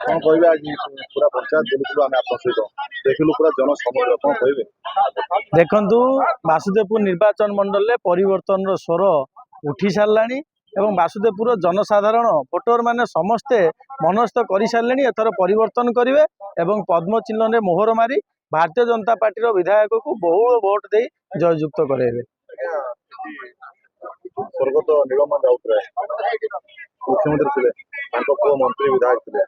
कौन कहबे आज पूरा पंचायत बुलुलु आम आप सहित देखिलु पूरा जनसमूह कौन कहबे देखु वासुदेवपुर निर्वाचन मंडल परिवर्तन स्वर उठी साराणी एवं वासुदेवपुर जनसाधारण भोटर माने समस्ते मनस्थ कर सारे एथर परिवर्तन करेंगे एवं पद्म चिन्ह में मोहर मारी भारतीय जनता पार्टी विधायक को बहुल भोट दे जययुक्त कराइबे। स्वर्गत नीलम राउतराय मुख्यमंत्री थे पुओ मंत्री विधायक थे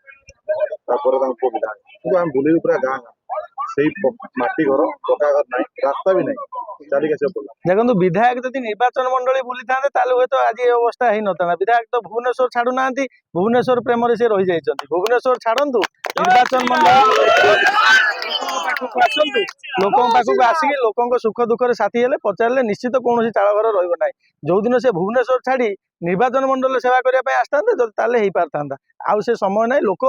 पुओ विधायक कि आम बुले पूरा गाँ से माटी घर पक्का घर ना रास्ता भी नहीं चलिक देखो विधायक जब निर्वाचन मंडली बुली था हे तो आज ये अवस्था हो ना विधायक तो भुवनेश्वर छाड़ू ना भुवनेश्वर प्रेम से रही जाइए भुवनेश्वर छाड़ू निर्वाचन मंडल लोकों पाखक आसिक लोकों सुख दुखर साथी हेले पचारे निश्चित कौन चाल घर रहा जो दिन से भुवनेश्वर छाड़ी निर्वाचन मंडल सेवा करने आसते पारता आउ से समय ना लोक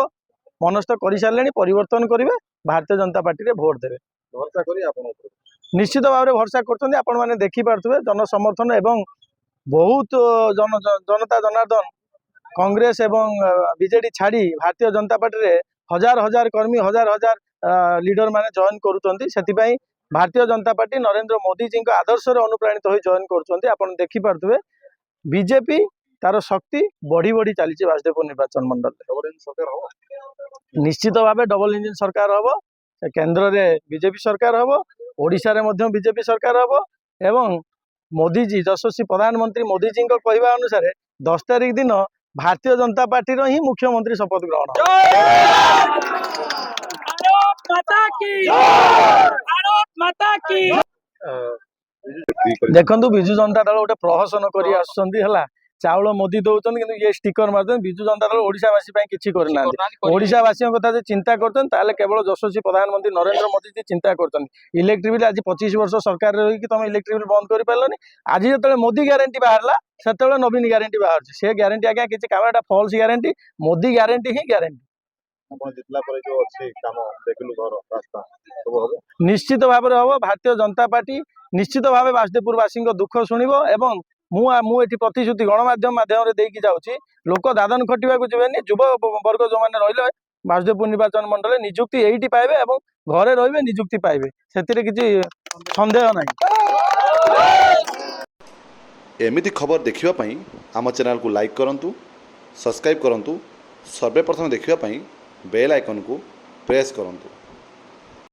मनस्थ कर सारे परिवर्तन करेंगे भारतीय जनता पार्टी रे भोट देवे भरोसा करी निश्चित भाव में भरोसा कर देखिपे जनसमर्थन एवं बहुत जनता जनार्दन कांग्रेस एवं बीजेडी छाड़ी भारतीय जनता पार्टी रे हजार हजार कर्मी हजार हजार लीडर माने जॉइन करुँच भारतीय जनता पार्टी नरेंद्र मोदी जी आदर्श अनुप्राणित हो जॉइन कर देखिपे बीजेपी तार शक्ति बढ़ी बढ़ी चली वासुदेवपुर निर्वाचन मंडल निश्चित भाव डबल इंजिन सरकार हम केन्द्र में बीजेपी सरकार हम ओडिशा रे मध्य बीजेपी सरकार हम एवं मोदी जी यशस्वी प्रधानमंत्री मोदी जी कहवा अनुसार 10 तारिख दिन भारतीय जनता पार्टी ही मुख्यमंत्री शपथ ग्रहण देखु विजु जनता दल गोटे प्रहसन कर चाउल मोदी दौरान कि ये स्टिकर मार्च विजु जनता दल ओडिशावासी किसी करना ओडिशावासी कथा चिंता कर केवल यशस्वी प्रधानमंत्री नरेंद्र मोदी जी चिंता कर इलेक्ट्रिक बिल आज 25 वर्ष सरकार रही तुम इलेक्ट्रिक बिल बंद कर पार्ल आज जो मोदी ग्यारंटी बाहर से नवीन ग्यारंटी बाहर से ग्यारंटी आज्ञा किसी काम फॉल्स ग्यारंटी मोदी ग्यारंटी ही ग्यारंटी निश्चित भाव में हम भारतीय जनता पार्टी निश्चित भाव वासुदेवपुरवासी दुख शुणव एवं मुझे प्रतिश्रुति गणमाध्यम माध्यम जाऊँगी लोक दादन खटिया जीवन युव वर्ग जो मैंने रही वासुदेवपुर निर्वाचन मंडल निजुक्ति यही पाइबे और घरे रे निजुक्ति पाइबे से किसी सन्देह ना एमिति खबर देखिवाई आम चैनल को लाइक करूँ सब्सक्राइब करूँ सर्वेप्रथम देखिवाई बेल आइकन को प्रेस करूँ।